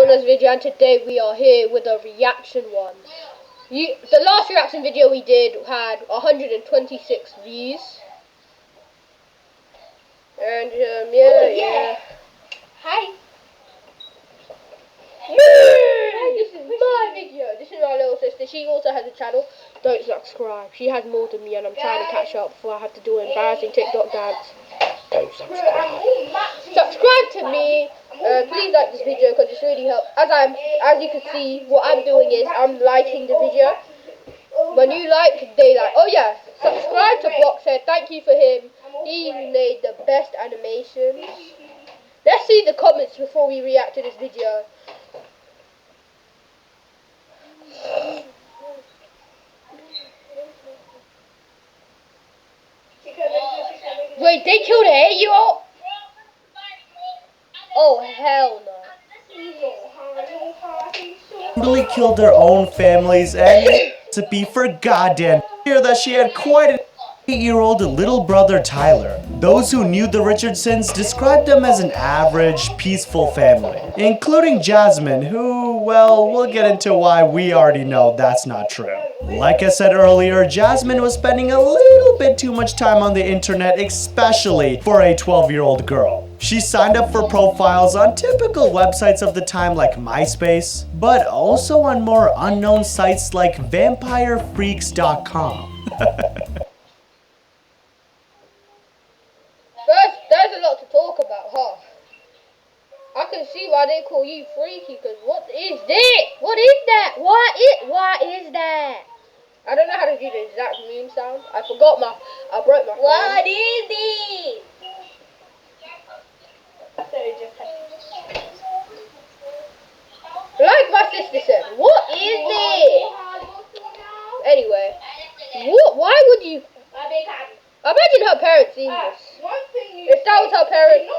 Jonas video, and today we are here with a reaction one. The last reaction video we did had 126 views. And yeah. Hi. This is my video. This is my little sister. She also has a channel. Don't subscribe. She has more than me, and I'm trying to catch up before I have to do an embarrassing TikTok dance. Don't subscribe. Subscribe to me. Please like this video because it's really helpful. As you can see, what I'm doing is I'm liking the video. When you like, they like. Oh yeah, subscribe to Blockhead. Thank you for him. He made the best animations. Let's see the comments before we react to this video. Wait, they killed an 8-year-old? Oh, hell no. Brutally killed their own families and to be for goddamn clear that she had quite an 8-year-old little brother Tyler. Those who knew the Richardsons described them as an average, peaceful family, including Jasmine, who, well, we'll get into why we already know that's not true. Like I said earlier, Jasmine was spending a little bit too much time on the internet, especially for a 12-year-old girl. She signed up for profiles on typical websites of the time like MySpace, but also on more unknown sites like VampireFreaks.com. There's a lot to talk about, huh? I can see why they call you freaky, because what is this? What is that? What is that? I don't know how to do the exact meme sound. I broke my phone. What is it? Like my sister said, what is this? Anyway, why would you? Imagine her parents seeing this. If that was her parents.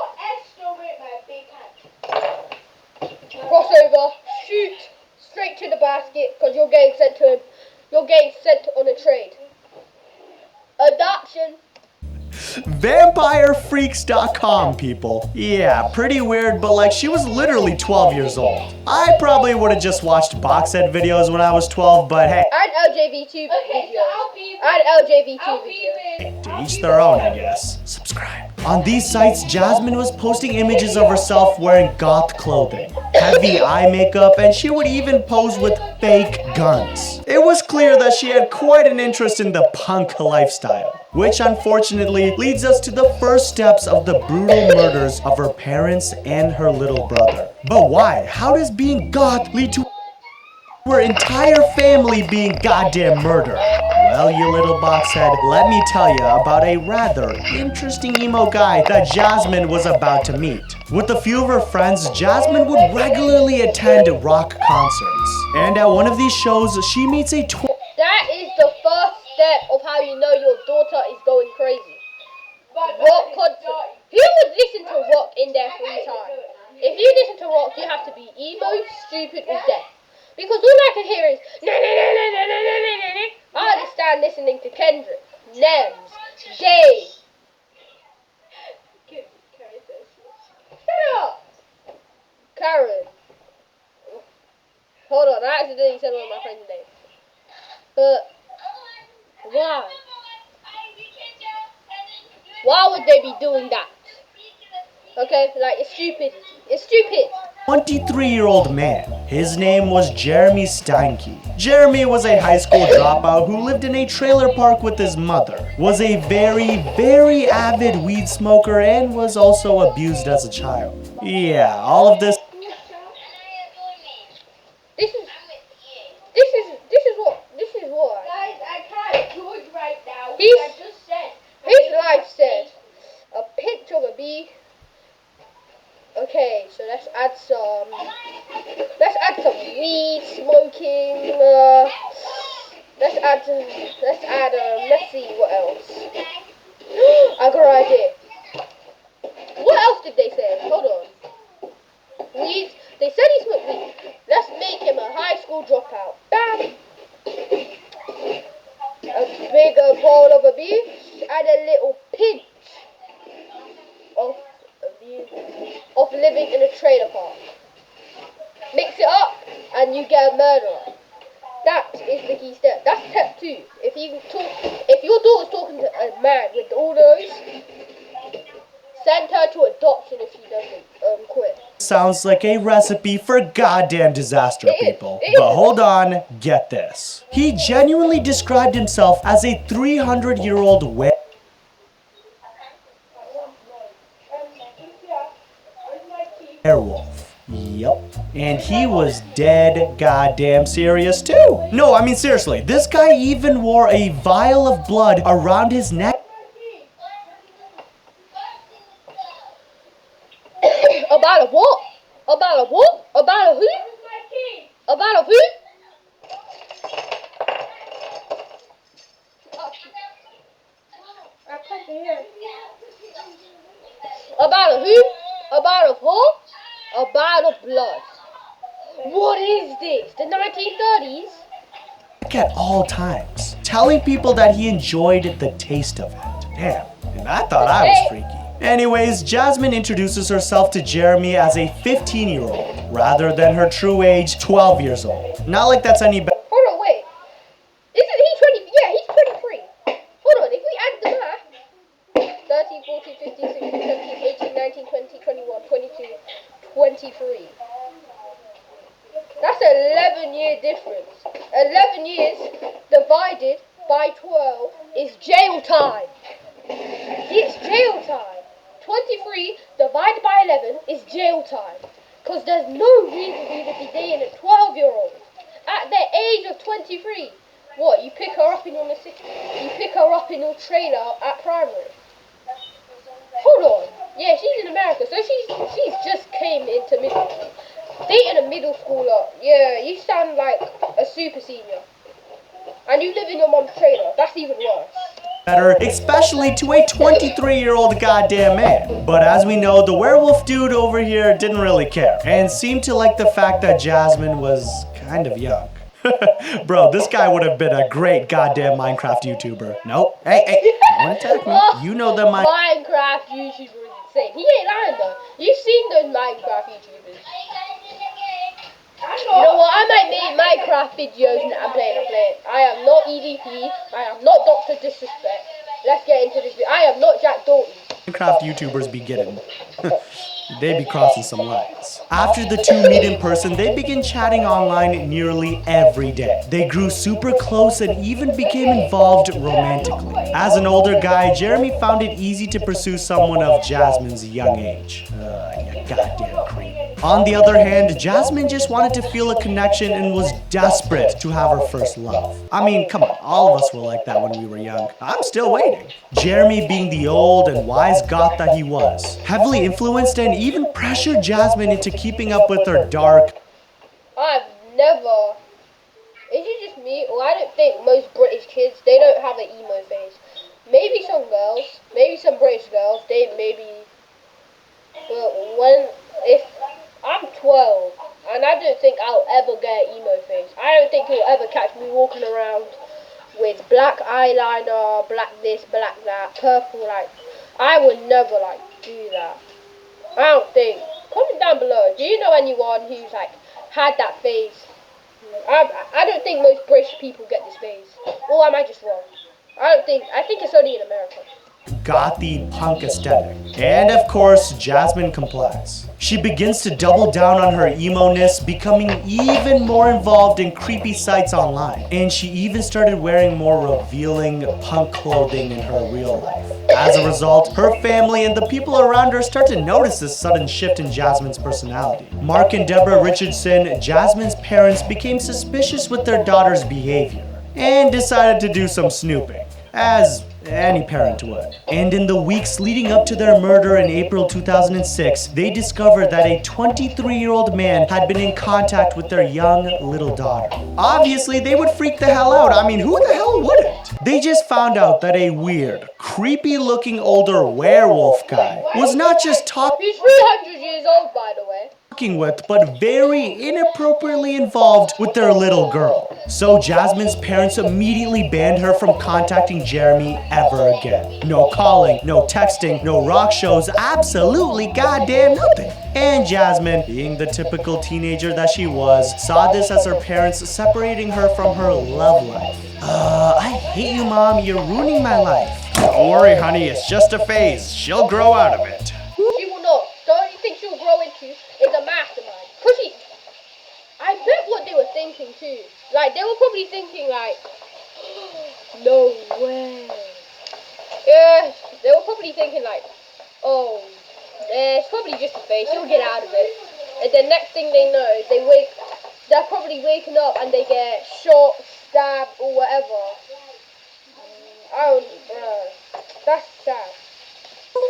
Crossover, shoot straight to the basket because you're getting sent on a trade. Adoption. VampireFreaks.com, people. Yeah, pretty weird, but like she was literally 12 years old. I probably would have just watched box set videos when I was 12, but hey. And LGBTQ videos. To each their own, I guess. Subscribe. On these sites, Jasmine was posting images of herself wearing goth clothing, heavy eye makeup, and she would even pose with fake guns. It was clear that she had quite an interest in the punk lifestyle, which unfortunately leads us to the first steps of the brutal murders of her parents and her little brother. But why? How does being goth lead to her entire family being goddamn murdered? Well, you little boxhead, let me tell you about a rather interesting emo guy that Jasmine was about to meet. With a few of her friends, Jasmine would regularly attend rock concerts. And at one of these shows, she meets a That is the first step of how you know your daughter is going crazy. Rock concert. Who would listen to rock in their free time? If you listen to rock, you have to be emo, stupid, or deaf. Because all I can hear is na na na na na na na na na. I understand listening to Kendrick, Nems, Jay. Shut up, Karen. Hold on, I accidentally said one of my friend's names. But why? Why would they be doing that? Okay, like it's stupid. It's stupid. 23-year-old man. His name was Jeremy Steinke. Jeremy was a high school dropout who lived in a trailer park with his mother, was a very, very avid weed smoker, and was also abused as a child. Yeah, all of this. This is what. Guys, I can't do it right now. His life said a picture of a bee. Okay, so let's add some weed smoking. Let's see what else. I got an idea. What else did they say? Hold on. Weed. They said he smoked weed. Let's make him a high school dropout. Bam. A bigger bowl of abuse and a little pinch of living in a trailer park. and you get a murderer. That is the key step. That's step 2. If your daughter's talking to a man with all those, send her to adoption if she doesn't quit. Sounds like a recipe for goddamn disaster, people. It is. But hold on, get this. He genuinely described himself as a 300-year-old werewolf. Yup. And he was dead goddamn serious too. No, I mean seriously, this guy even wore a vial of blood around his neck. About a what? About a what? About a who? About a who? About a who? About a what? About a blood. What is this? The 1930s? At all times, telling people that he enjoyed the taste of it. Damn, and I thought I was freaky. Anyways, Jasmine introduces herself to Jeremy as a 15-year-old, rather than her true age, 12 years old. Not like that's any better. Hold on, wait. Isn't he 20? Yeah, he's 23. Hold on, if we add the math, 13, 14, 15, 16, 17, 18, 19, 20, 21, 22, 23. That's an 11-year difference. 11 years divided by 12 is jail time. It's jail time. 23 divided by 11 is jail time. Because there's no reason for you to be dating a 12-year-old at the age of 23. What, you pick her up in your trailer at primary? Hold on. Yeah, she's in America, so she's just came into middle school. Dating a middle schooler. Yeah, you sound like a super senior. And you live in your mom's trailer. That's even worse. Especially to a 23-year-old goddamn man. But as we know, the werewolf dude over here didn't really care and seemed to like the fact that Jasmine was kind of young. Bro, this guy would have been a great goddamn Minecraft YouTuber. Nope. Hey, don't attack me. You know that Minecraft YouTuber is insane. He ain't lying though. You've seen those Minecraft YouTubers. You know what? I might make Minecraft videos and I'm playing. I am not EDP. I am not Dr. Disrespect. Let's get into this video. I am not Jack Dalton. Minecraft YouTubers be getting. They be crossing some lines. After the two meet in person, they begin chatting online nearly every day. They grew super close and even became involved romantically. As an older guy, Jeremy found it easy to pursue someone of Jasmine's young age. You goddamn creep. On the other hand, Jasmine just wanted to feel a connection and was desperate to have her first love. I mean, come on, all of us were like that when we were young. I'm still waiting. Jeremy, being the old and wise goth that he was, heavily influenced and even pressured Jasmine into keeping up with her dark. I've never. Is it just me, or I don't think most British kids, they don't have an emo phase. Maybe some girls, maybe some British girls, they maybe. But if I'm 12, and I don't think I'll ever get an emo phase. I don't think you'll ever catch me walking around with black eyeliner, black this, black that, purple, like, I would never, like, do that. I don't think. Comment down below. Do you know anyone who's, like, had that phase? I don't think most British people get this phase. Or am I just wrong? I think it's only in America. Gothy punk aesthetic. And of course, Jasmine complies. She begins to double down on her emo-ness, becoming even more involved in creepy sites online. And she even started wearing more revealing punk clothing in her real life. As a result, her family and the people around her start to notice this sudden shift in Jasmine's personality. Mark and Deborah Richardson, Jasmine's parents, became suspicious with their daughter's behavior and decided to do some snooping, as any parent would. And in the weeks leading up to their murder in April 2006, they discovered that a 23-year-old man had been in contact with their young little daughter. Obviously, they would freak the hell out. I mean, who the hell wouldn't? They just found out that a weird, creepy-looking older werewolf guy was not just talking. He's 300 years old, by the way. with, but very inappropriately involved with their little girl. So Jasmine's parents immediately banned her from contacting Jeremy ever again. No calling, no texting, no rock shows, absolutely goddamn nothing. And Jasmine, being the typical teenager that she was, saw this as her parents separating her from her love life. I hate you, Mom, you're ruining my life. Don't worry, honey, it's just a phase. She'll grow out of it. She will not. The only thing she'll grow into is a mastermind. I bet what they were thinking too. Like, they were probably thinking like, no way. Yeah, they were probably thinking like, oh, it's probably just a phase. She'll get out of it. And then next thing they know, they're probably waking up and they get shot, stabbed, or whatever. That's sad.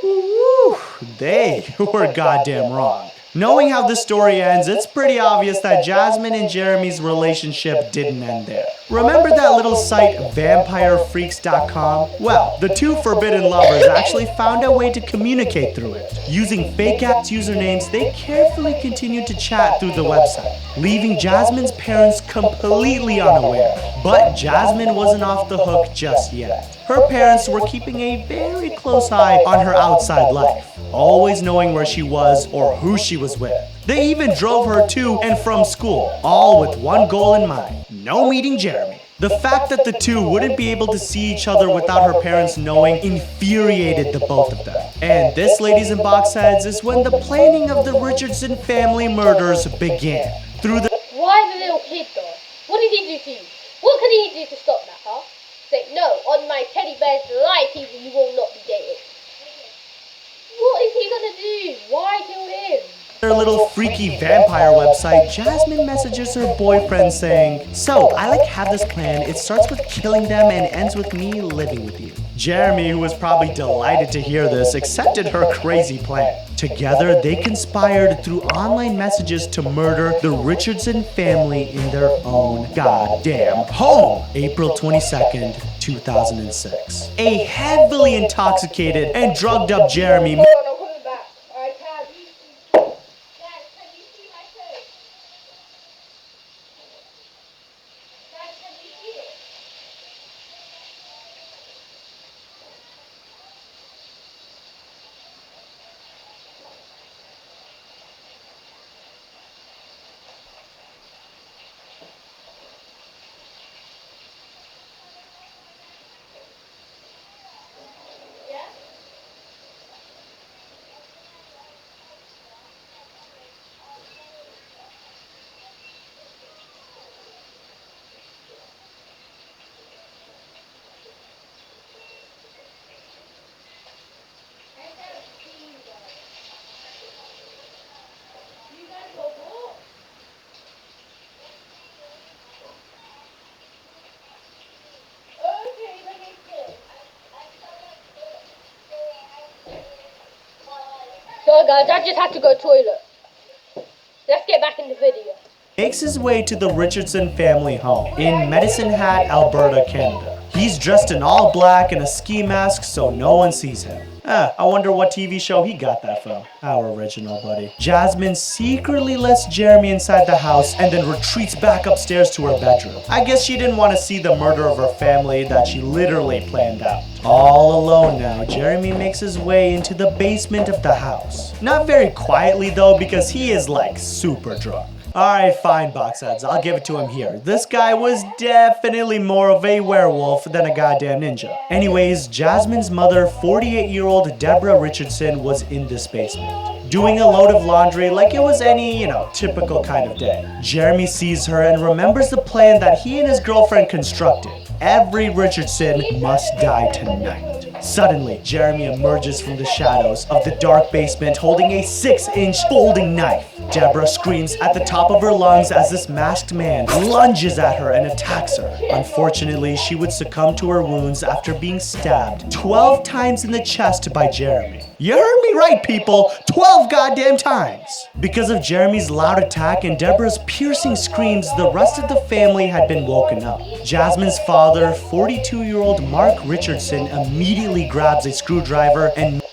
Woo, they were goddamn wrong. Knowing how this story ends, it's pretty obvious that Jasmine and Jeremy's relationship didn't end there. Remember that little site vampirefreaks.com? Well, the two forbidden lovers actually found a way to communicate through it. Using fake-ass usernames, they carefully continued to chat through the website, leaving Jasmine's parents completely unaware. But Jasmine wasn't off the hook just yet. Her parents were keeping a very close eye on her outside life, always knowing where she was or who she was with. They even drove her to and from school, all with one goal in mind: no meeting Jeremy. The fact that the two wouldn't be able to see each other without her parents knowing infuriated the both of them. And this, ladies and box heads, is when the planning of the Richardson family murders began. Why the little kid though? What did he do to you? What can he do to stop that, huh? Say, no, on my teddy bear's life you will not be dated. What is he gonna do? Why kill him? Their little freaky vampire website, Jasmine messages her boyfriend saying, "So, I have this plan. It starts with killing them and ends with me living with you." Jeremy, who was probably delighted to hear this, accepted her crazy plan. Together, they conspired through online messages to murder the Richardson family in their own goddamn home. April 22nd, 2006. A heavily intoxicated and drugged up Jeremy Hold on, I'm coming back. I can't. Dad, can you see my toe? Dad, can you see it? Yeah? You guys go walk. Okay, let me see. So guys, I just had to go toilet. Let's get back in the video. makes his way to the Richardson family home in Medicine Hat, Alberta, Canada. He's dressed in all black and a ski mask so no one sees him. I wonder what TV show he got that from. Our original buddy. Jasmine secretly lets Jeremy inside the house and then retreats back upstairs to her bedroom. I guess she didn't want to see the murder of her family that she literally planned out. All alone now, Jeremy makes his way into the basement of the house. Not very quietly though, because he is super drunk. Alright, fine, box heads, I'll give it to him here. This guy was definitely more of a werewolf than a goddamn ninja. Anyways, Jasmine's mother, 48-year-old Deborah Richardson, was in this basement, doing a load of laundry like it was any, typical kind of day. Jeremy sees her and remembers the plan that he and his girlfriend constructed. Every Richardson must die tonight. Suddenly, Jeremy emerges from the shadows of the dark basement holding a 6-inch folding knife. Deborah screams at the top of her lungs as this masked man lunges at her and attacks her. Unfortunately, she would succumb to her wounds after being stabbed 12 times in the chest by Jeremy. You heard me right, people! 12 goddamn times! Because of Jeremy's loud attack and Deborah's piercing screams, the rest of the family had been woken up. Jasmine's father, 42-year-old Mark Richardson, immediately grabs a screwdriver and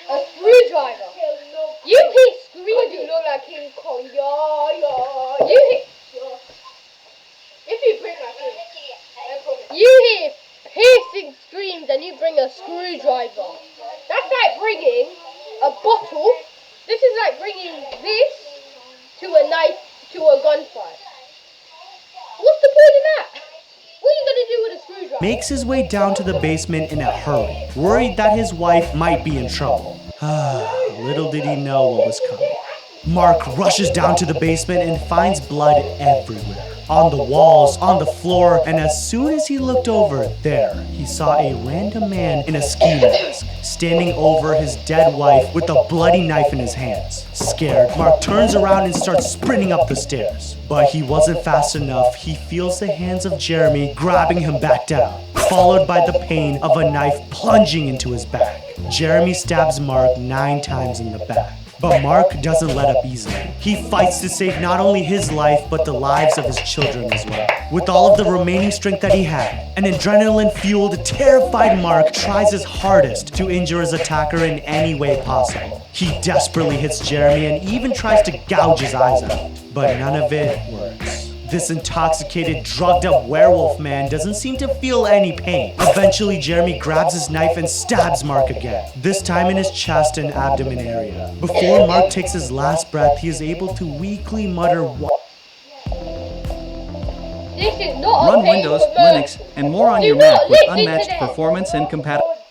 A screwdriver? You keep screaming. You look like Oh, you hear? If you bring my food, I promise. You hear piercing screams and you bring a screwdriver. That's like bringing a bottle. This is like bringing this to a knife to a gunfight. What's the point of that? What are you gonna do with a screwdriver? Makes his way down to the basement in a hurry, worried that his wife might be in trouble. Little did he know what was coming. Mark rushes down to the basement and finds blood everywhere. On the walls, on the floor, and as soon as he looked over, there, he saw a random man in a ski mask, standing over his dead wife with a bloody knife in his hands. Scared, Mark turns around and starts sprinting up the stairs. But he wasn't fast enough. He feels the hands of Jeremy grabbing him back down, followed by the pain of a knife plunging into his back. Jeremy stabs Mark 9 times in the back. But Mark doesn't let up easily. He fights to save not only his life, but the lives of his children as well. With all of the remaining strength that he had, an adrenaline-fueled, terrified Mark tries his hardest to injure his attacker in any way possible. He desperately hits Jeremy and even tries to gouge his eyes out. But none of it works. This intoxicated, drugged-up werewolf man doesn't seem to feel any pain. Eventually, Jeremy grabs his knife and stabs Mark again, this time in his chest and abdomen area. Before Mark takes his last breath, he is able to weakly mutter, This is not Run okay Windows, for Linux, and more on Do your not Mac with listen to unmatched them. performance and compatibility.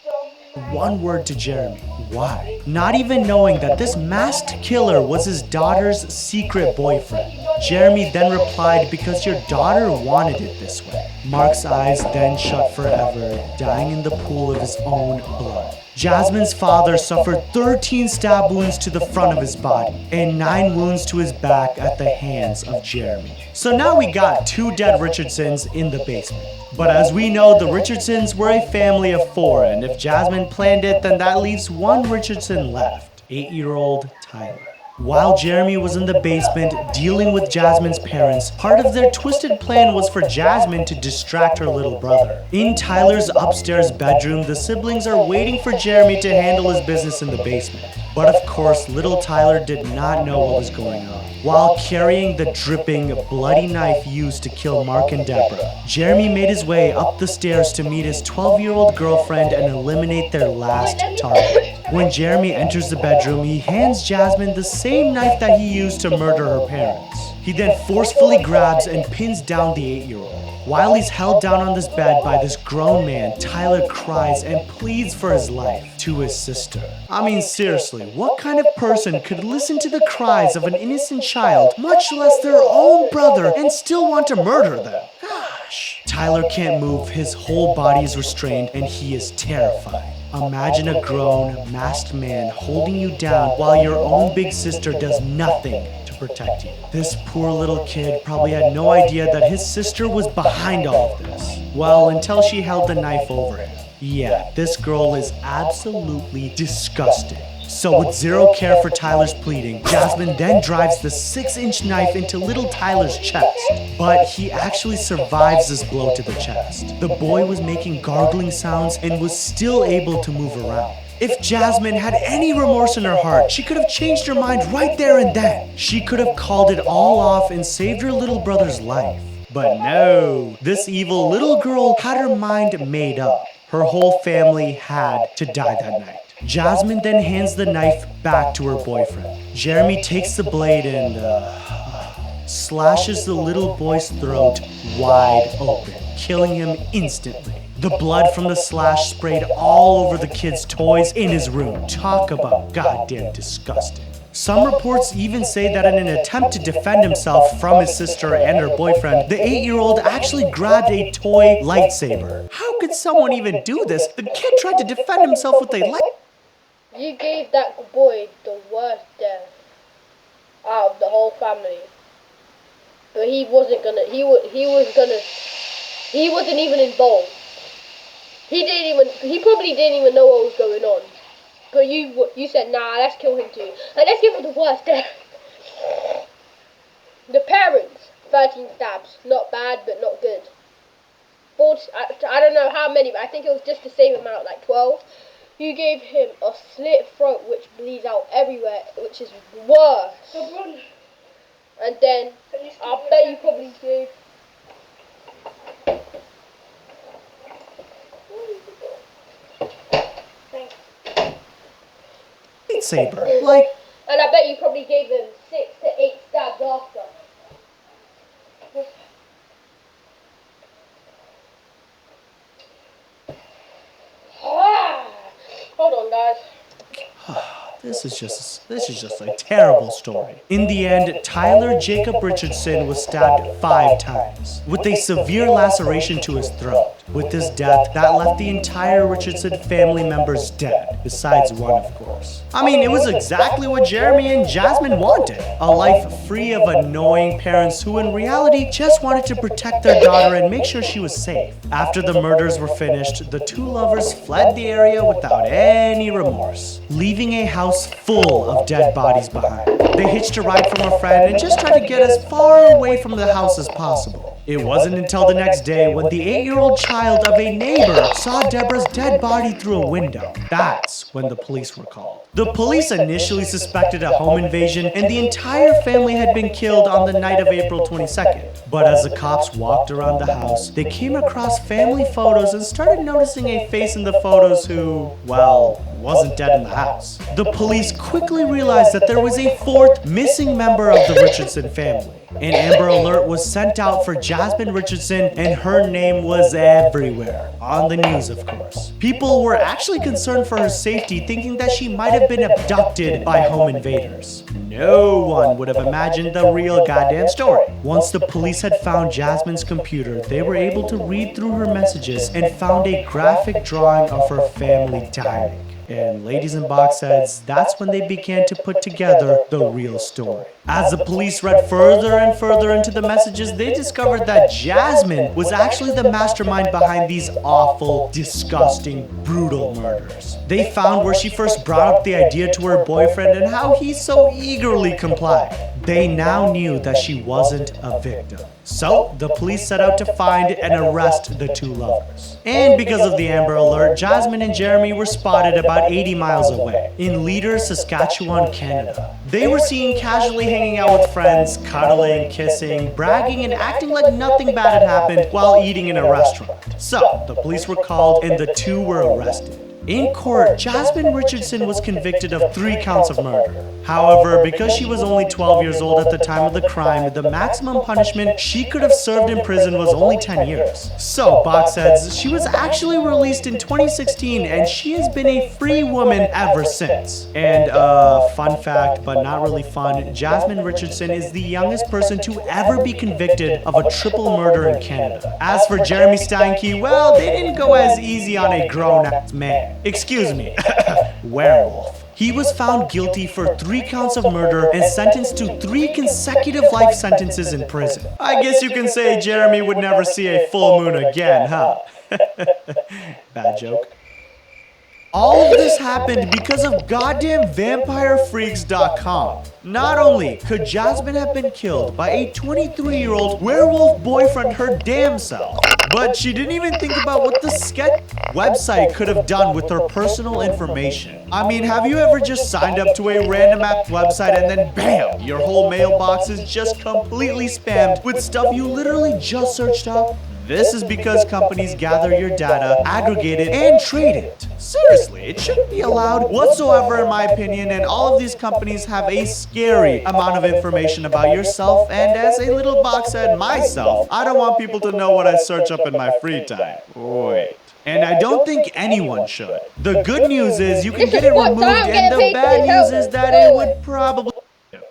one word to Jeremy. Why? Not even knowing that this masked killer was his daughter's secret boyfriend. Jeremy then replied, because your daughter wanted it this way. Mark's eyes then shut forever, dying in the pool of his own blood. Jasmine's father suffered 13 stab wounds to the front of his body and 9 wounds to his back at the hands of Jeremy. So now we got 2 dead Richardsons in the basement. But as we know, the Richardsons were a family of 4, and if Jasmine planned it, then that leaves 1 Richardson left, 8-year-old Tyler. While Jeremy was in the basement dealing with Jasmine's parents, part of their twisted plan was for Jasmine to distract her little brother. In Tyler's upstairs bedroom, the siblings are waiting for Jeremy to handle his business in the basement. But of course, little Tyler did not know what was going on. While carrying the dripping, bloody knife used to kill Mark and Deborah, Jeremy made his way up the stairs to meet his 12-year-old girlfriend and eliminate their last target. When Jeremy enters the bedroom, he hands Jasmine the same knife that he used to murder her parents. He then forcefully grabs and pins down the 8-year-old. While he's held down on this bed by this grown man, Tyler cries and pleads for his life to his sister. I mean, seriously, what kind of person could listen to the cries of an innocent child, much less their own brother, and still want to murder them? Gosh. Tyler can't move, his whole body is restrained, and he is terrified. Imagine a grown, masked man holding you down while your own big sister does nothing to protect you. This poor little kid probably had no idea that his sister was behind all of this. Well, until she held the knife over him. Yeah, this girl is absolutely disgusting. So with zero care for Tyler's pleading, Jasmine then drives the 6-inch knife into little Tyler's chest. But he actually survives this blow to the chest. The boy was making gargling sounds and was still able to move around. If Jasmine had any remorse in her heart, she could have changed her mind right there and then. She could have called it all off and saved her little brother's life. But no, this evil little girl had her mind made up. Her whole family had to die that night. Jasmine then hands the knife back to her boyfriend. Jeremy takes the blade and slashes the little boy's throat wide open, killing him instantly. The blood from the slash sprayed all over the kid's toys in his room. Talk about goddamn disgusting. Some reports even say that in an attempt to defend himself from his sister and her boyfriend, the 8-year-old actually grabbed a toy lightsaber. How could someone even do this? The kid tried to defend himself with a lightsaber. You gave that boy the worst death out of the whole family. But he wasn't even involved. He probably didn't even know what was going on. But you said, nah, let's kill him too. Like, let's give him the worst death. The parents, 13 stabs. Not bad, but not good. I don't know how many, but I think it was just the same amount, like 12. You gave him a slit throat which bleeds out everywhere, which is worse. And then I bet you probably gave. Lightsaber. Like, And I bet you probably gave them 6 to 8 stabs after. Hold on, guys. this is just a terrible story. In the end, Tyler Jacob Richardson was stabbed 5 times, with a severe laceration to his throat. With his death, that left the entire Richardson family members dead, besides one, of course. I mean, it was exactly what Jeremy and Jasmine wanted. A life free of annoying parents who in reality just wanted to protect their daughter and make sure she was safe. After the murders were finished, the two lovers fled the area without any remorse, leaving a house full of dead bodies behind. They hitched a ride from a friend and just tried to get as far away from the house as possible. It wasn't until the next day when the 8-year-old child of a neighbor saw Deborah's dead body through a window. That's when the police were called. The police initially suspected a home invasion and the entire family had been killed on the night of April 22nd. But as the cops walked around the house, they came across family photos and started noticing a face in the photos who, well, wasn't dead in the house. The police quickly realized that there was a 4th missing member of the Richardson family. An Amber Alert was sent out for Jasmine Richardson, and her name was everywhere. On the news, of course. People were actually concerned for her safety, thinking that she might have been abducted by home invaders. No one would have imagined the real goddamn story. Once the police had found Jasmine's computer, they were able to read through her messages and found a graphic drawing of her family dying. And ladies in box sets, that's when they began to put together the real story. As the police read further and further into the messages, they discovered that Jasmine was actually the mastermind behind these awful, disgusting, brutal murders. They found where she first brought up the idea to her boyfriend and how he so eagerly complied. They now knew that she wasn't a victim. So, the police set out to find and arrest the two lovers. And because of the Amber Alert, Jasmine and Jeremy were spotted about 80 miles away, in Leader, Saskatchewan, Canada. They were seen casually hanging out with friends, cuddling, kissing, bragging, and acting like nothing bad had happened while eating in a restaurant. So, the police were called and the two were arrested. In court, Jasmine Richardson was convicted of 3 counts of murder. However, because she was only 12 years old at the time of the crime, the maximum punishment she could have served in prison was only 10 years. So, box says she was actually released in 2016 and she has been a free woman ever since. And, fun fact, but not really fun, Jasmine Richardson is the youngest person to ever be convicted of a triple murder in Canada. As for Jeremy Steinke, well, they didn't go as easy on a grown-ass man. Excuse me, werewolf. He was found guilty for 3 counts of murder and sentenced to 3 consecutive life sentences in prison. I guess you can say Jeremy would never see a full moon again, huh? Bad joke. All of this happened because of goddamn VampireFreaks.com. Not only could Jasmine have been killed by a 23-year-old werewolf boyfriend her damn self, but she didn't even think about what the sketch website could have done with her personal information. I mean, have you ever just signed up to a random app website and then BAM! Your whole mailbox is just completely spammed with stuff you literally just searched up? This is because companies gather your data, aggregate it, and trade it. Seriously, it shouldn't be allowed whatsoever in my opinion, and all of these companies have a scary amount of information about yourself, and as a little box head myself, I don't want people to know what I search up in my free time. Wait. And I don't think anyone should. The good news is you can get it removed, and the bad news is that it would probably...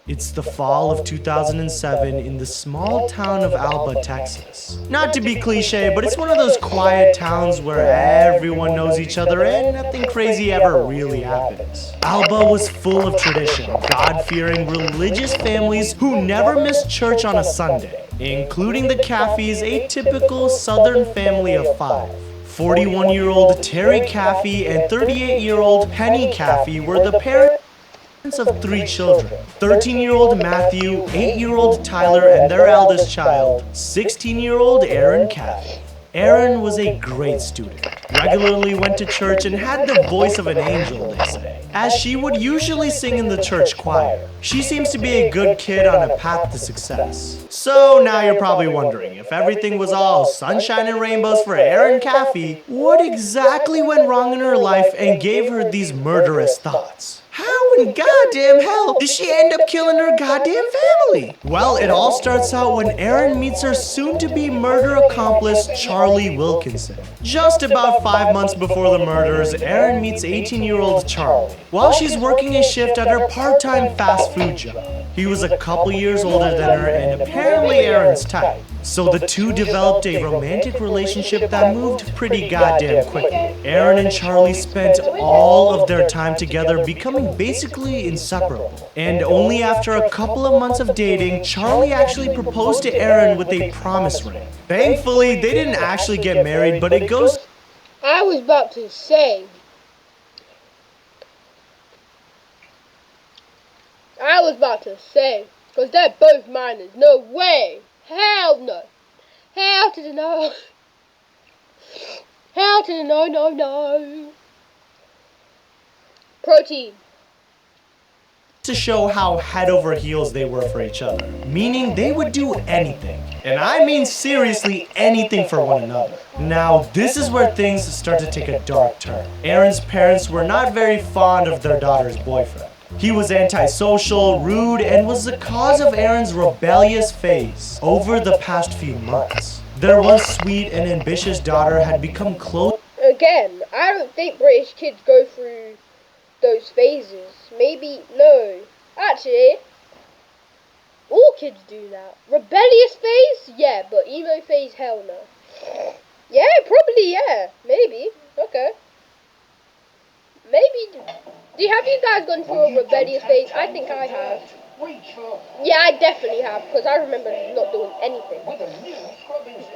It's the fall of 2007 in the small town of Alba, Texas. Not to be cliche, but it's one of those quiet towns where everyone knows each other and nothing crazy ever really happens. Alba was full of tradition, God-fearing, religious families who never missed church on a Sunday, including the Caffeys, a typical Southern family of 5. 41-year-old Terry Caffey and 38-year-old Penny Caffey were the parents of 3 children. 13-year-old Matthew, 8-year-old Tyler, and their eldest child, 16-year-old Aaron Caffey. Aaron was a great student, regularly went to church, and had the voice of an angel, they say, as she would usually sing in the church choir. She seems to be a good kid on a path to success. So now you're probably wondering, if everything was all sunshine and rainbows for Erin Caffey, what exactly went wrong in her life and gave her these murderous thoughts? How in goddamn hell did she end up killing her goddamn family? Well, it all starts out when Erin meets her soon-to-be murder accomplice, Charlie Wilkinson. Just about 5 months before the murders, Erin meets 18-year-old Charlie while she's working a shift at her part-time fast food job. He was a couple years older than her and apparently Erin's type. So the two developed a romantic relationship that moved pretty goddamn quickly. Erin and Charlie spent all of their time together, becoming basically inseparable. And only after a couple of months of dating, Charlie actually proposed to Erin with a promise ring. Thankfully, they didn't actually get married, but it goes... I was about to say, because they're both minors. No way. Hell no. Hell to the no. Hell to the no, no, no. Protein. To show how head over heels they were for each other, meaning they would do anything, and I mean seriously anything for one another. Now this is where things start to take a dark turn. Erin's parents were not very fond of their daughter's boyfriend. He was antisocial, rude, and was the cause of Erin's rebellious phase over the past few months. Their once sweet and ambitious daughter had become close. Again, I don't think British kids go through those phases. Maybe, no. Actually, all kids do that. Rebellious phase? Yeah, but emo phase? Hell no. Yeah, probably, yeah. Maybe. Okay. Maybe. Have you guys gone through a rebellious phase? I think I have. Yeah, I definitely have, because I remember not doing anything.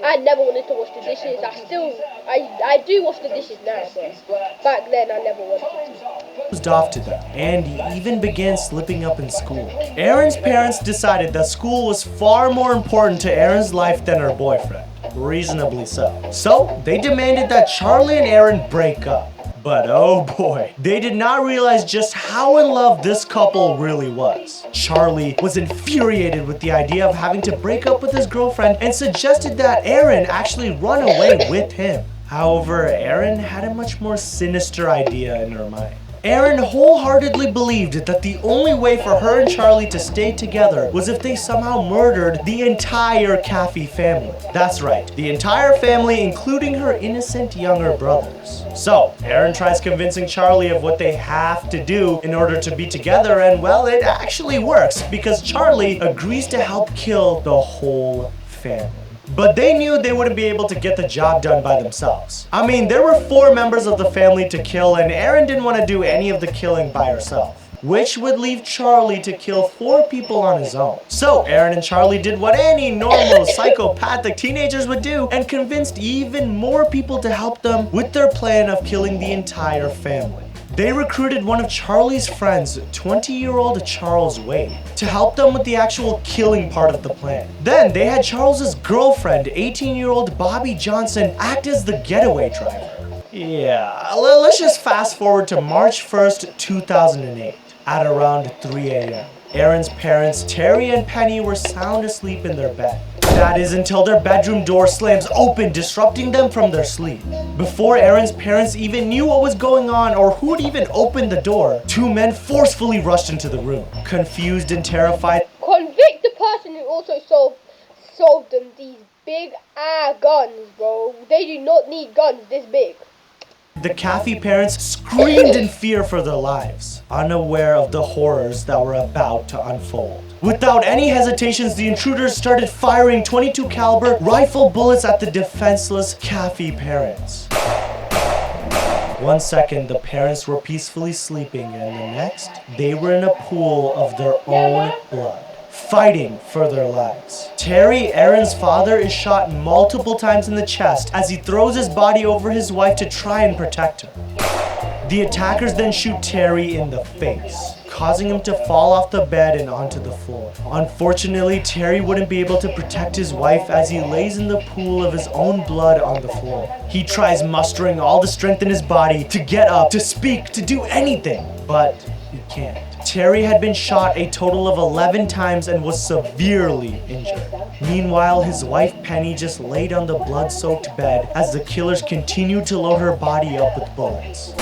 I never wanted to wash the dishes. I do wash the dishes now, but back then I never wanted to. Closed off to them, and he even began slipping up in school. Erin's parents decided that school was far more important to Erin's life than her boyfriend. Reasonably so. So, they demanded that Charlie and Erin break up. But oh boy, they did not realize just how in love this couple really was. Charlie was infuriated with the idea of having to break up with his girlfriend and suggested that Erin actually run away with him. However, Erin had a much more sinister idea in her mind. Erin wholeheartedly believed that the only way for her and Charlie to stay together was if they somehow murdered the entire Caffey family. That's right, the entire family, including her innocent younger brothers. So, Erin tries convincing Charlie of what they have to do in order to be together, and well, it actually works because Charlie agrees to help kill the whole family. But they knew they wouldn't be able to get the job done by themselves. I mean, there were 4 members of the family to kill, and Erin didn't want to do any of the killing by herself, which would leave Charlie to kill 4 people on his own. So Erin and Charlie did what any normal psychopathic teenagers would do and convinced even more people to help them with their plan of killing the entire family. They recruited one of Charlie's friends, 20-year-old Charles Wade, to help them with the actual killing part of the plan. Then they had Charles's girlfriend, 18-year-old Bobby Johnson, act as the getaway driver. Yeah, let's just fast forward to March 1st, 2008, at around 3 a.m. Erin's parents, Terry and Penny, were sound asleep in their bed. That is until their bedroom door slams open, disrupting them from their sleep. Before Erin's parents even knew what was going on or who'd even opened the door, 2 men forcefully rushed into the room. Confused and terrified, Convict the person who also sold them these big guns, bro. They do not need guns this big. the Caffey parents screamed in fear for their lives, unaware of the horrors that were about to unfold. Without any hesitations, the intruders started firing .22 caliber rifle bullets at the defenseless Caffey parents. 1 second, the parents were peacefully sleeping, and the next, they were in a pool of their own blood, fighting for their lives. Terry, Erin's father, is shot multiple times in the chest as he throws his body over his wife to try and protect her. The attackers then shoot Terry in the face. causing him to fall off the bed and onto the floor. Unfortunately, Terry wouldn't be able to protect his wife as he lays in the pool of his own blood on the floor. He tries mustering all the strength in his body to get up, to speak, to do anything, but he can't. Terry had been shot a total of 11 times and was severely injured. Meanwhile, his wife Penny just laid on the blood-soaked bed as the killers continued to load her body up with bullets.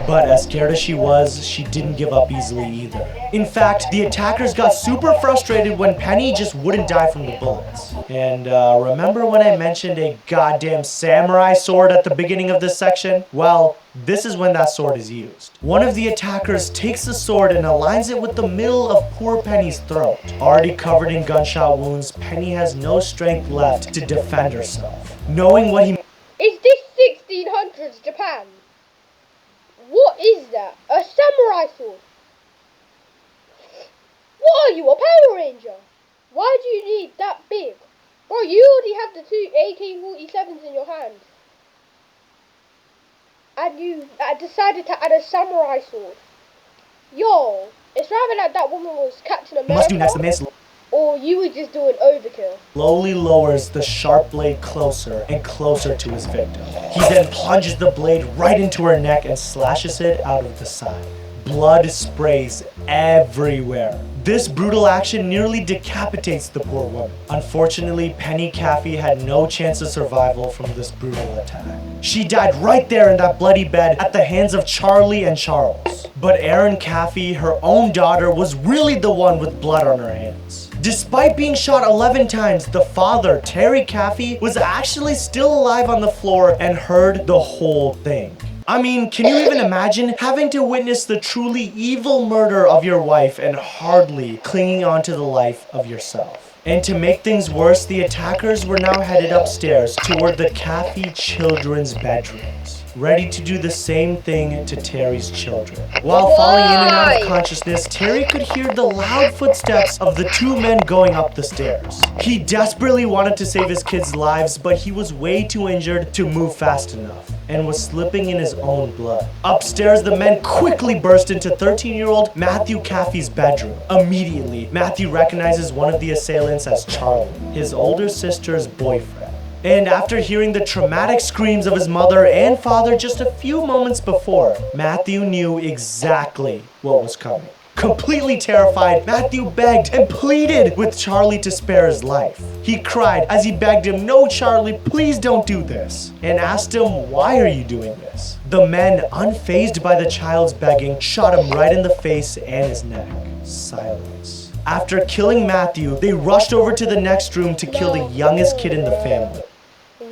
But as scared as she was, she didn't give up easily either. In fact, the attackers got super frustrated when Penny just wouldn't die from the bullets. And remember when I mentioned a goddamn samurai sword at the beginning of this section? Well, this is when that sword is used. One of the attackers takes the sword and aligns it with the middle of poor Penny's throat. Already covered in gunshot wounds, Penny has no strength left to defend herself. Knowing what he... Is this 1600s Japan? What is that? A samurai sword? What are you, a Power Ranger? Why do you need that big? Bro, you already have the two AK-47s in your hands. And you decided to add a samurai sword. Yo, it's rather like that woman was Captain America. must do next, the man Or you were just doing overkill. slowly lowers the sharp blade closer and closer to his victim. He then plunges the blade right into her neck and slashes it out of the side. Blood sprays everywhere. This brutal action nearly decapitates the poor woman. Unfortunately, Penny Caffey had no chance of survival from this brutal attack. She died right there in that bloody bed at the hands of Charlie and Charles. But Erin Caffey, her own daughter, was really the one with blood on her hands. Despite being shot 11 times, the father, Terry Caffey, was actually still alive on the floor and heard the whole thing. I mean, can you even imagine having to witness the truly evil murder of your wife and hardly clinging on to the life of yourself? And to make things worse, the attackers were now headed upstairs toward the Caffey children's bedrooms, ready to do the same thing to Terry's children. While falling in and out of consciousness, Terry could hear the loud footsteps of the two men going up the stairs. He desperately wanted to save his kids' lives, but he was way too injured to move fast enough and was slipping in his own blood. Upstairs, the men quickly burst into 13-year-old Matthew Caffey's bedroom. Immediately, Matthew recognizes one of the assailants as Charlie, his older sister's boyfriend. And after hearing the traumatic screams of his mother and father just a few moments before, Matthew knew exactly what was coming. Completely terrified, Matthew begged and pleaded with Charlie to spare his life. He cried as he begged him, "No, Charlie, please don't do this," and asked him, "Why are you doing this?" The men, unfazed by the child's begging, shot him right in the face and his neck. Silence. After killing Matthew, they rushed over to the next room to kill the youngest kid in the family.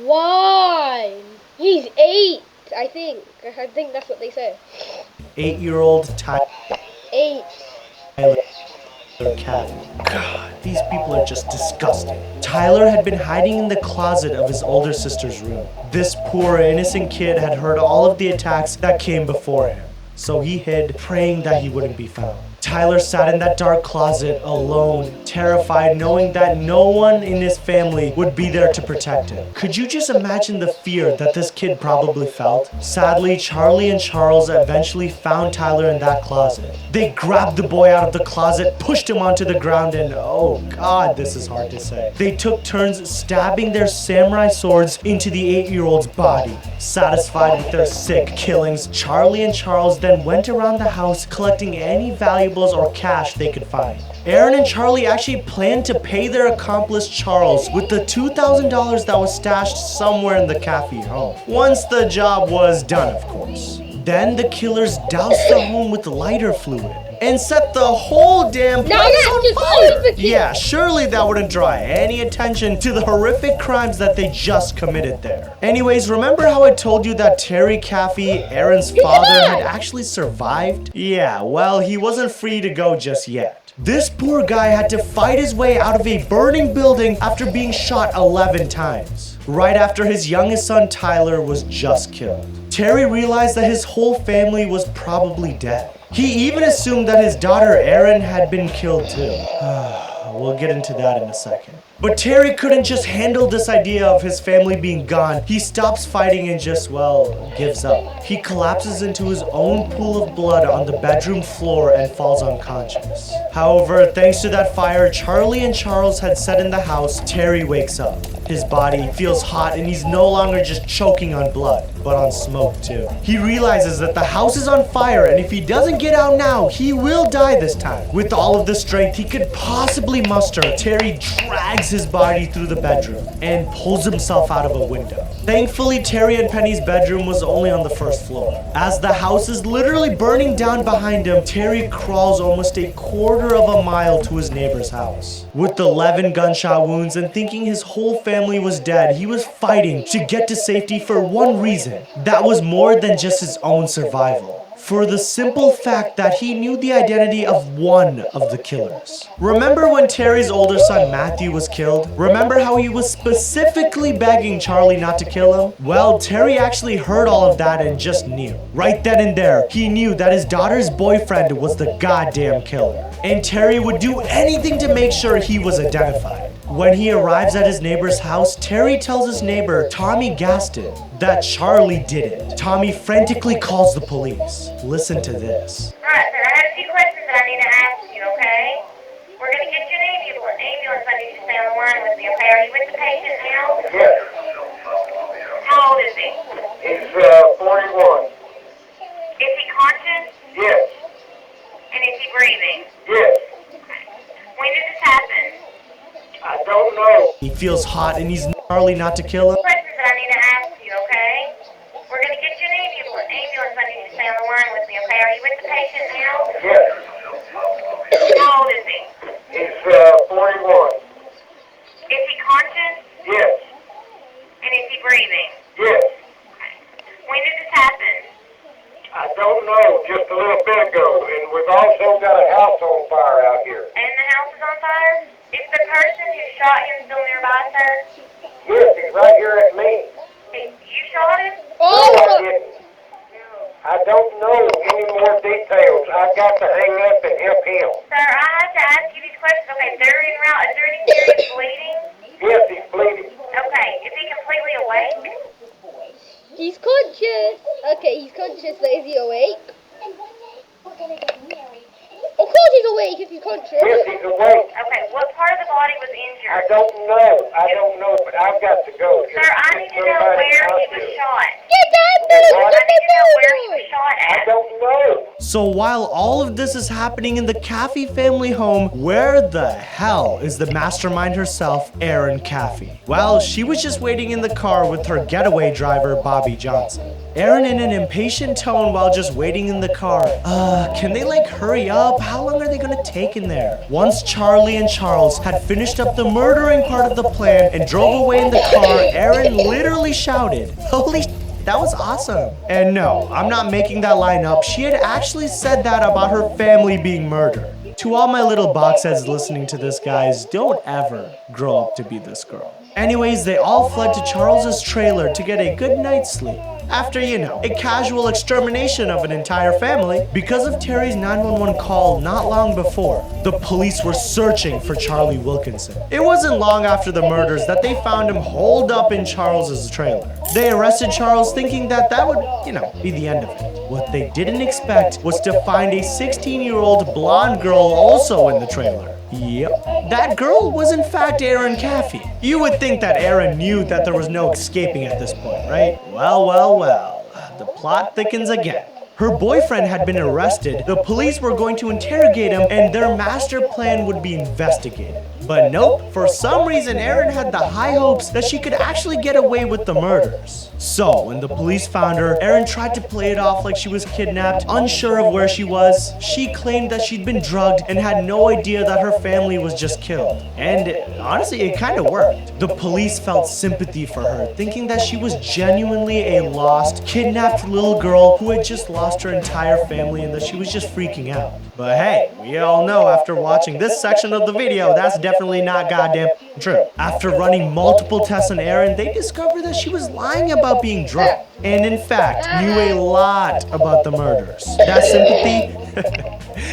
Why? He's 8, I think. I think that's what they say. 8-year-old Tyler 8. Caffey. God, these people are just disgusting. Tyler had been hiding in the closet of his older sister's room. This poor innocent kid had heard all of the attacks that came before him, so he hid, praying that he wouldn't be found. Tyler sat in that dark closet alone, terrified, knowing that no one in his family would be there to protect him. Could you just imagine the fear that this kid probably felt? Sadly, Charlie and Charles eventually found Tyler in that closet. They grabbed the boy out of the closet, pushed him onto the ground, and oh god, this is hard to say. They took turns stabbing their samurai swords into the 8-year-old's body. Satisfied with their sick killings, Charlie and Charles then went around the house collecting any valuables or cash they could find. Erin and Charlie actually planned to pay their accomplice Charles with the $2,000 that was stashed somewhere in the Caffey home. Once the job was done, of course. Then the killers doused the home with lighter fluid and set the whole damn place on fire. Yeah, surely that wouldn't draw any attention to the horrific crimes that they just committed there. Anyways, remember how I told you that Terry Caffey, Erin's father, had actually survived? Yeah, well, he wasn't free to go just yet. This poor guy had to fight his way out of a burning building after being shot 11 times, right after his youngest son Tyler was just killed. Terry realized that his whole family was probably dead. He even assumed that his daughter Erin had been killed too. We'll get into that in a second. But Terry couldn't just handle this idea of his family being gone. He stops fighting and just, well, gives up. He collapses into his own pool of blood on the bedroom floor and falls unconscious. However, thanks to that fire Charlie and Charles had set in the house, Terry wakes up. His body feels hot and he's no longer just choking on blood, but on smoke too. He realizes that the house is on fire and if he doesn't get out now, he will die this time. With all of the strength he could possibly muster, Terry drags his body through the bedroom and pulls himself out of a window. Thankfully, Terry and Penny's bedroom was only on the first floor. As the house is literally burning down behind him, Terry crawls almost a quarter of a mile to his neighbor's house. With 11 gunshot wounds and thinking his whole family was dead, he was fighting to get to safety for one reason. That was more than just his own survival. For the simple fact that he knew the identity of one of the killers. Remember when Terry's older son Matthew was killed? Remember how he was specifically begging Charlie not to kill him? Well, Terry actually heard all of that and just knew. Right then and there, he knew that his daughter's boyfriend was the goddamn killer. And Terry would do anything to make sure he was identified. When he arrives at his neighbor's house, Terry tells his neighbor, Tommy Gaston, that Charlie did it. Tommy frantically calls the police. Listen to this. Alright, sir, I have a few questions that I need to ask you, okay? We're gonna get you an ambulance. I need you to stay on the line with me, okay? Are you with the patient now? Yes. How old is he? He's 41. Is he conscious? Yes. And is he breathing? Yes. Okay. When did this happen? I don't know. He feels hot and he's Charlie not to kill him. Questions that I need to ask you, okay? We're gonna get you an ambulance. I need you to stay on the line with me, okay? Are you with the patient now? Yes. How old is he? He's 41. Is he conscious? Yes. And is he breathing? Yes. Okay. When did this happen? I don't know. Just a little bit ago. And we've also got a house on fire out here. And the house is on fire? Is the person who shot him still nearby, sir? Yes, he's right here at me. You shot him? No, I Oh! didn't. I don't know any more details. I've got to hang up and help him. Sir, I have to ask you these questions. Okay, they're en route. Is there any serious bleeding? Yes, he's bleeding. Okay, is he completely awake? He's conscious. Okay, he's conscious, but is he awake? And one day, we're gonna get married. Of course he's awake if he's conscious. Yes, he's awake. Okay, what part of the body was I injured? don't know. I don't know, but I've got to go. Sir, I need to know where he was shot. Get that I need to know where he was shot I at. don't know. So while all of this is happening in the Caffey family home, where the hell is the mastermind herself, Erin Caffey? Well, she was just waiting in the car with her getaway driver, Bobby Johnson. Erin, in an impatient tone while just waiting in the car, can they like hurry up? How long are they gonna take in there? Once Charlie and Charles had finished up the murdering part of the plan and drove away in the car, Erin literally shouted, "Holy that was awesome." And no, I'm not making that line up. She had actually said that about her family being murdered. To all my little box heads listening to this, guys, don't ever grow up to be this girl. Anyways, they all fled to Charles's trailer to get a good night's sleep. After, a casual extermination of an entire family because of Terry's 911 call not long before. The police were searching for Charlie Wilkinson. It wasn't long after the murders that they found him holed up in Charles's trailer. They arrested Charles thinking that would, be the end of it. What they didn't expect was to find a 16-year-old blonde girl also in the trailer. Yep, that girl was in fact Erin Caffey. You would think that Erin knew that there was no escaping at this point, right? Well, the plot thickens again. Her boyfriend had been arrested, the police were going to interrogate him, and their master plan would be investigated. But nope, for some reason Erin had the high hopes that she could actually get away with the murders. So, when the police found her, Erin tried to play it off like she was kidnapped, unsure of where she was. She claimed that she'd been drugged and had no idea that her family was just killed. And honestly, it kind of worked. The police felt sympathy for her, thinking that she was genuinely a lost, kidnapped little girl who had just lost her entire family and that she was just freaking out. But hey, we all know after watching this section of the video, that's definitely definitely not goddamn true. After running multiple tests on Erin, they discovered that she was lying about being drunk, and in fact, knew a lot about the murders. That sympathy?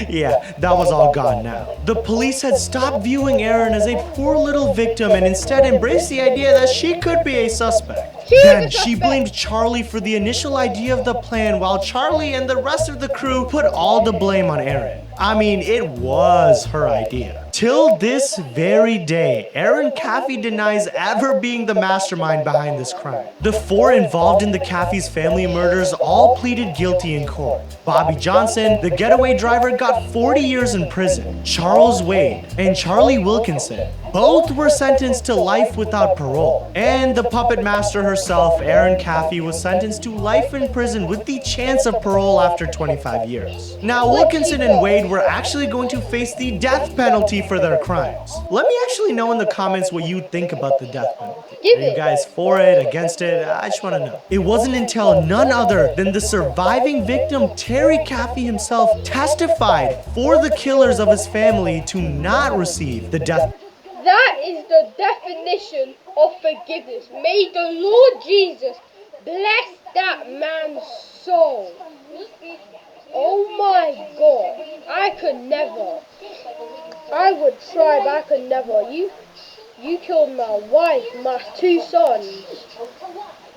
Yeah, that was all gone now. The police had stopped viewing Erin as a poor little victim and instead embraced the idea that she could be a suspect. Then she blamed Charlie for the initial idea of the plan, while Charlie and the rest of the crew put all the blame on Erin. I mean, it was her idea. Till this very day, Erin Caffey denies ever being the mastermind behind this crime. The 4 involved in the Caffey's family murders all pleaded guilty in court. Bobby Johnson, the getaway driver, got 40 years in prison. Charles Wade and Charlie Wilkinson both were sentenced to life without parole. And the puppet master herself, Erin Caffey, was sentenced to life in prison with the chance of parole after 25 years. Now, Wilkinson and Wade were actually going to face the death penalty for their crimes. Let me actually know in the comments what you think about the death penalty. Are you guys for it, against it? I just want to know. It wasn't until none other than the surviving victim, Terry Caffey himself, testified for the killers of his family to not receive the death penalty. That is the definition of forgiveness. May the Lord Jesus bless that man's soul. Oh my God, I could never. I would try, but I could never. You killed my wife, my 2 sons.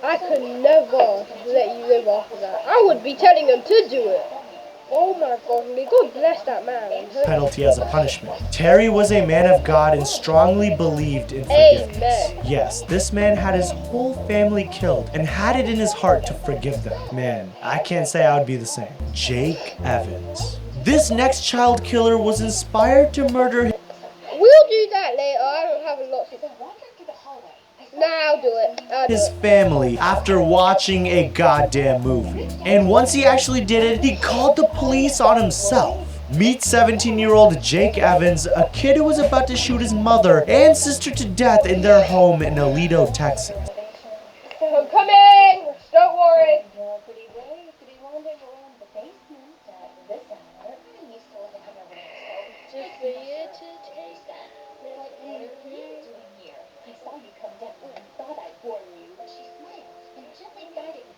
I could never let you live after that. I would be telling them to do it. Oh my God, may God bless that man. Penalty as a punishment. Terry was a man of God and strongly believed in forgiveness. Amen. Yes, this man had his whole family killed and had it in his heart to forgive them. Man, I can't say I would be the same. Jake Evans. This next child killer was inspired to murder his We'll do that later. I don't have a lot to say. Nah, I'll do it. family after watching a goddamn movie. And once he actually did it, he called the police on himself. Meet 17-year-old Jake Evans, a kid who was about to shoot his mother and sister to death in their home in Aledo, Texas. I'm coming. Don't worry. Just for you to taste that. I saw you come down and thought I'd warn you, but she smiled and gently guided me.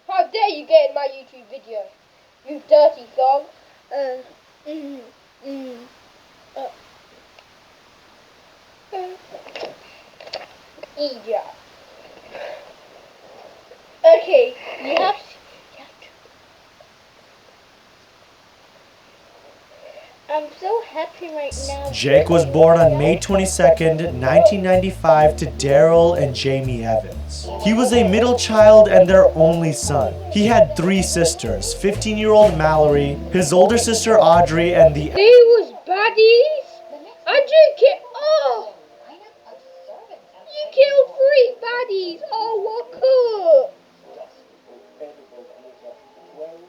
How dare you get in my YouTube video, you dirty dog. Idiot. Okay, you have to. I'm so happy right now. Jake was born on May 22nd, 1995 to Daryl and Jamie Evans. He was a middle child and their only son. He had 3 sisters, 15-year-old Mallory, his older sister Audrey, and the... They was baddies? And you killed... Oh! You killed 3 baddies! Oh, what cool!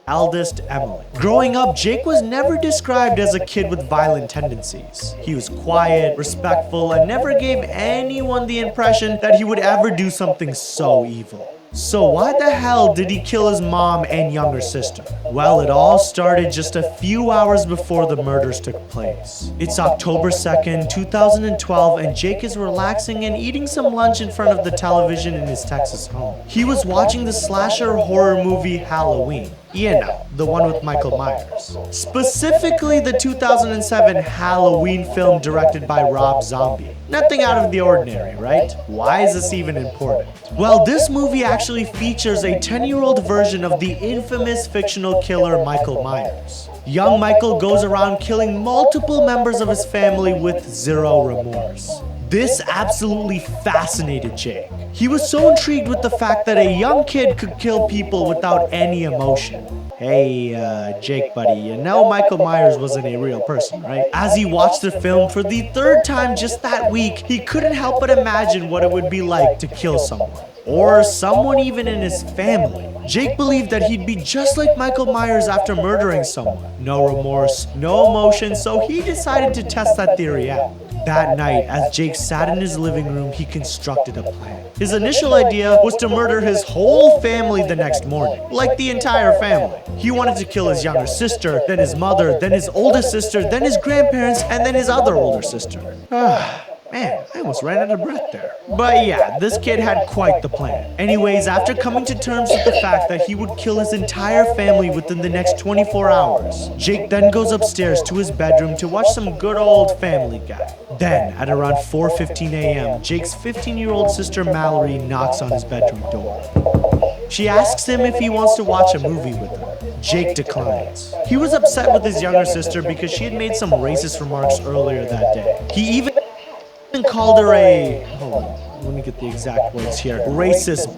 eldest, Emily. Growing up, Jake was never described as a kid with violent tendencies. He was quiet, respectful, and never gave anyone the impression that he would ever do something so evil. So why the hell did he kill his mom and younger sister? Well, it all started just a few hours before the murders took place. It's October 2nd, 2012, and Jake is relaxing and eating some lunch in front of the television in his Texas home. He was watching the slasher horror movie Halloween. You know, the one with Michael Myers. Specifically the 2007 Halloween film directed by Rob Zombie. Nothing out of the ordinary, right? Why is this even important? Well, this movie actually features a 10-year-old version of the infamous fictional killer Michael Myers. Young Michael goes around killing multiple members of his family with zero remorse. This absolutely fascinated Jake. He was so intrigued with the fact that a young kid could kill people without any emotion. Hey, Jake buddy, you know Michael Myers wasn't a real person, right? As he watched the film for the 3rd time just that week, he couldn't help but imagine what it would be like to kill someone. or someone even in his family. Jake believed that he'd be just like Michael Myers after murdering someone. No remorse, no emotion, so he decided to test that theory out. That night, as Jake sat in his living room, he constructed a plan. His initial idea was to murder his whole family the next morning, like the entire family. He wanted to kill his younger sister, then his mother, then his oldest sister, then his grandparents, and then his other older sister. Man, I almost ran out of breath there. But yeah, this kid had quite the plan. Anyways, after coming to terms with the fact that he would kill his entire family within the next 24 hours, Jake then goes upstairs to his bedroom to watch some good old Family Guy. Then, at around 4:15 a.m., Jake's 15-year-old sister Mallory knocks on his bedroom door. She asks him if he wants to watch a movie with her. Jake declines. He was upset with his younger sister because she had made some racist remarks earlier that day. He even called her a, hold on, let me get the exact words here, racist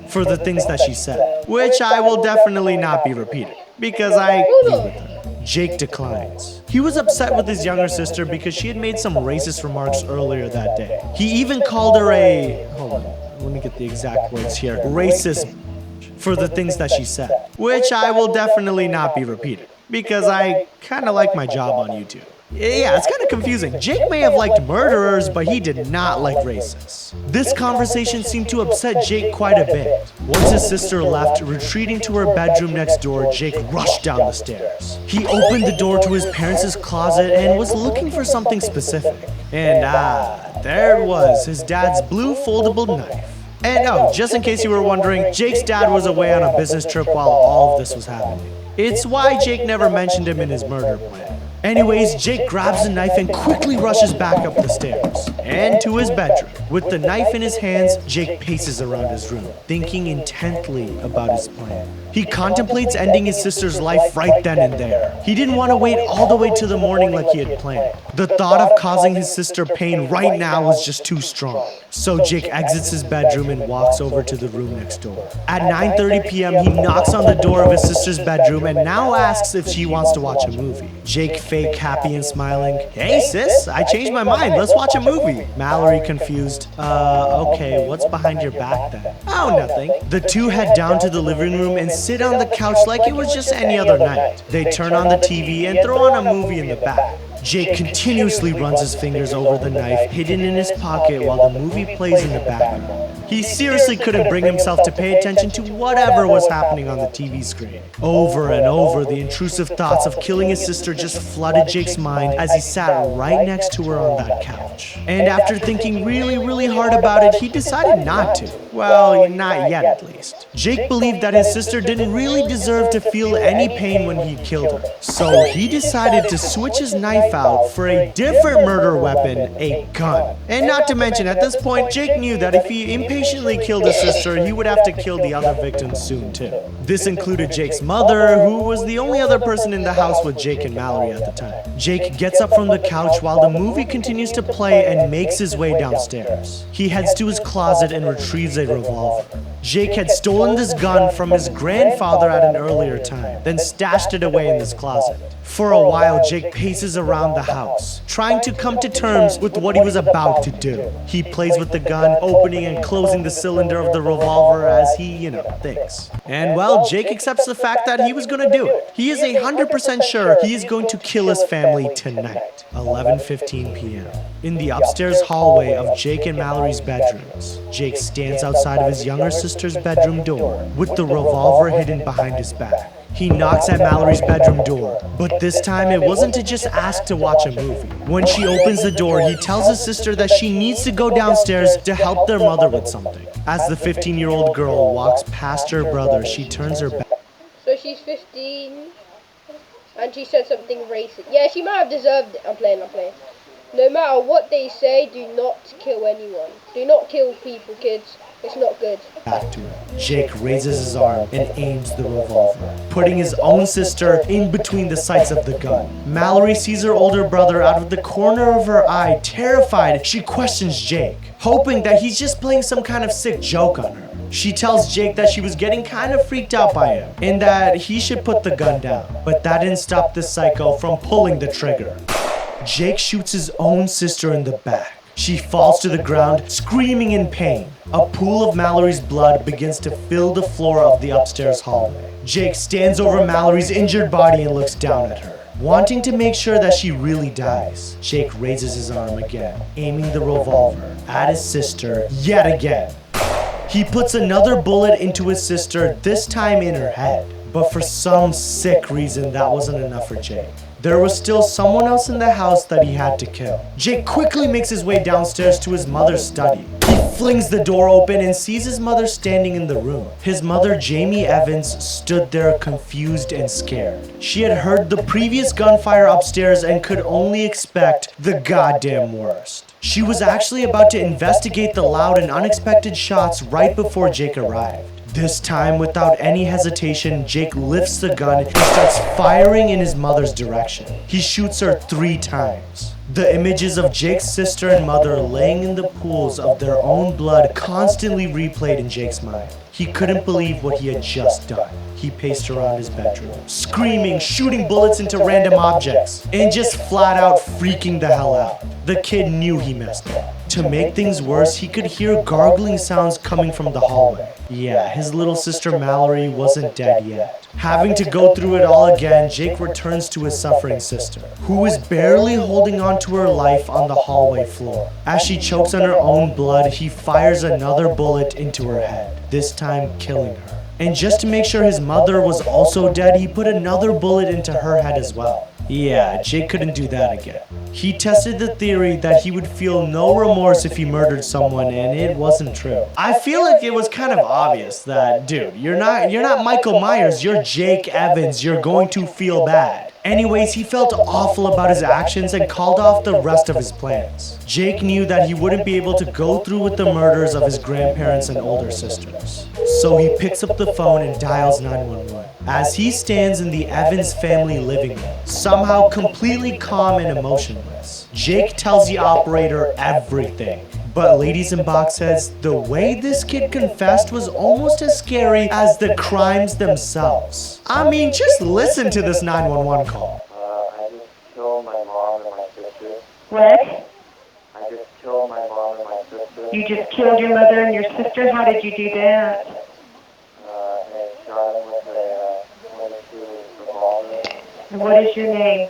for the things that she said, which I will definitely not be repeating because I agree with her. Jake declines. He was upset with his younger sister because she had made some racist remarks earlier that day. He even called her a, hold on, let me get the exact words here, racist for the things that she said, which I will definitely not be repeating because I kind of like my job on YouTube. Yeah, it's kind of confusing. Jake may have liked murderers, but he did not like racists. This conversation seemed to upset Jake quite a bit. Once his sister left, retreating to her bedroom next door, Jake rushed down the stairs. He opened the door to his parents' closet and was looking for something specific. And there it was, his dad's blue foldable knife. And oh, just in case you were wondering, Jake's dad was away on a business trip while all of this was happening. It's why Jake never mentioned him in his murder plan. Anyways, Jake grabs the knife and quickly rushes back up the stairs and to his bedroom. With the knife in his hands, Jake paces around his room, thinking intently about his plan. He contemplates ending his sister's life right then and there. He didn't want to wait all the way to the morning like he had planned. The thought of causing his sister pain right now was just too strong. So Jake exits his bedroom and walks over to the room next door. At 9:30 p.m., he knocks on the door of his sister's bedroom and now asks if she wants to watch a movie. Jake, fake happy and smiling, "Hey sis, I changed my mind, let's watch a movie." Mallory, confused, okay, what's behind your back then? Oh, nothing. The two head down to the living room and sit on the couch like it was just any other night. They turn on the TV and throw on a movie in the back. Jake continuously runs his fingers over the knife hidden in his pocket while the movie plays in the background. He seriously couldn't bring himself to pay attention to whatever was happening on the TV screen. Over and over, the intrusive thoughts of killing his sister just flooded Jake's mind as he sat right next to her on that couch. And after thinking really hard about it, he decided not to. Well, not yet at least. Jake believed that his sister didn't really deserve to feel any pain when he killed her. So he decided to switch his knife out for a different murder weapon, a gun. And not to mention, at this point, Jake knew that if he impatiently killed his sister, he would have to kill the other victims soon too. This included Jake's mother, who was the only other person in the house with Jake and Mallory at the time. Jake gets up from the couch while the movie continues to play and makes his way downstairs. He heads to his closet and retrieves a revolver. Jake had stolen this gun from his grandfather at an earlier time, then stashed it away in this closet. For a while, Jake paces around the house, trying to come to terms with what he was about to do. He plays with the gun, opening and closing the cylinder of the revolver as he, thinks. And well, Jake accepts the fact that he was gonna do it. He is 100% sure he is going to kill his family tonight. 11:15 p.m. In the upstairs hallway of Jake and Mallory's bedrooms, Jake stands outside of his younger sister's bedroom door with the revolver hidden behind his back. He knocks at Mallory's bedroom door, but this time it wasn't to just ask to watch a movie. When she opens the door, he tells his sister that she needs to go downstairs to help their mother with something. As the 15-year-old girl walks past her brother, she turns her back. So she's 15, and she said something racist. Yeah, she might have deserved it. I'm playing. No matter what they say, do not kill anyone. Do not kill people, kids. It's not good. Back to her. Jake raises his arm and aims the revolver, putting his own sister in between the sights of the gun. Mallory sees her older brother out of the corner of her eye. Terrified, she questions Jake, hoping that he's just playing some kind of sick joke on her. She tells Jake that she was getting kind of freaked out by him and that he should put the gun down. But that didn't stop this psycho from pulling the trigger. Jake shoots his own sister in the back. She falls to the ground, screaming in pain. A pool of Mallory's blood begins to fill the floor of the upstairs hallway. Jake stands over Mallory's injured body and looks down at her, wanting to make sure that she really dies. Jake raises his arm again, aiming the revolver at his sister yet again. He puts another bullet into his sister, this time in her head. But for some sick reason, that wasn't enough for Jake. There was still someone else in the house that he had to kill. Jake quickly makes his way downstairs to his mother's study. He flings the door open and sees his mother standing in the room. His mother, Jamie Evans, stood there confused and scared. She had heard the previous gunfire upstairs and could only expect the goddamn worst. She was actually about to investigate the loud and unexpected shots right before Jake arrived. This time, without any hesitation, Jake lifts the gun and starts firing in his mother's direction. He shoots her 3 times. The images of Jake's sister and mother laying in the pools of their own blood constantly replayed in Jake's mind. He couldn't believe what he had just done. He paced around his bedroom, screaming, shooting bullets into random objects, and just flat out freaking the hell out. The kid knew he messed up. To make things worse, he could hear gargling sounds coming from the hallway. Yeah, his little sister Mallory wasn't dead yet. Having to go through it all again, Jake returns to his suffering sister, who is barely holding on to her life on the hallway floor. As she chokes on her own blood, he fires another bullet into her head, this time killing her. And just to make sure his mother was also dead, he put another bullet into her head as well. Yeah, Jake couldn't do that again. He tested the theory that he would feel no remorse if he murdered someone, and it wasn't true. I feel like it was kind of obvious that, dude, you're not Michael Myers, you're Jake Evans, you're going to feel bad. Anyways, he felt awful about his actions and called off the rest of his plans. Jake knew that he wouldn't be able to go through with the murders of his grandparents and older sisters. So he picks up the phone and dials 911. As he stands in the Evans family living room, somehow completely calm and emotionless, Jake tells the operator everything. But ladies and box heads, the way this kid confessed was almost as scary as the crimes themselves. I mean, just listen to this 911 call. I just killed my mom and my sister. What? I just killed my mom and my sister. You just killed your mother and your sister? How did you do that? I shot him with a 22 revolver. And what is your name?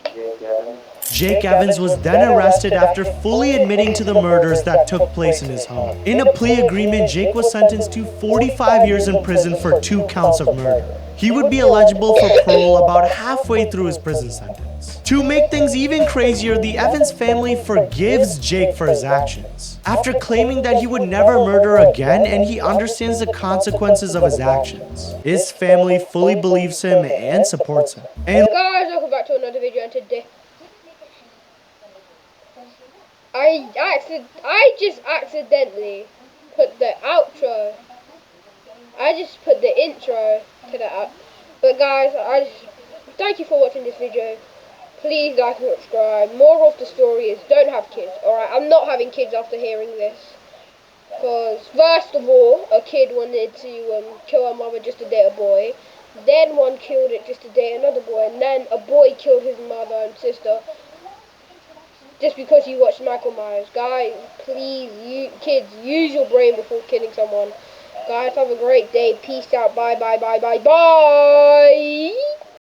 Jake Evans. Jake Evans was then arrested after fully admitting to the murders that took place in his home. In a plea agreement, Jake was sentenced to 45 years in prison for 2 counts of murder. He would be eligible for parole about halfway through his prison sentence. To make things even crazier, the Evans family forgives Jake for his actions, after claiming that he would never murder again and he understands the consequences of his actions. His family fully believes him and supports him. And Guys, welcome back to another video, and today I just accidentally put the outro. I just put the intro to the app. But guys, thank you for watching this video. Please like and subscribe. Moral of the story is don't have kids. Alright, I'm not having kids after hearing this. Because first of all, a kid wanted to kill her mother just to date a boy. Then one killed it just to date another boy. And then a boy killed his mother and sister just because you watched Michael Myers. Guys, please, kids, use your brain before killing someone. Guys, have a great day. Peace out. Bye, bye, bye, bye, bye.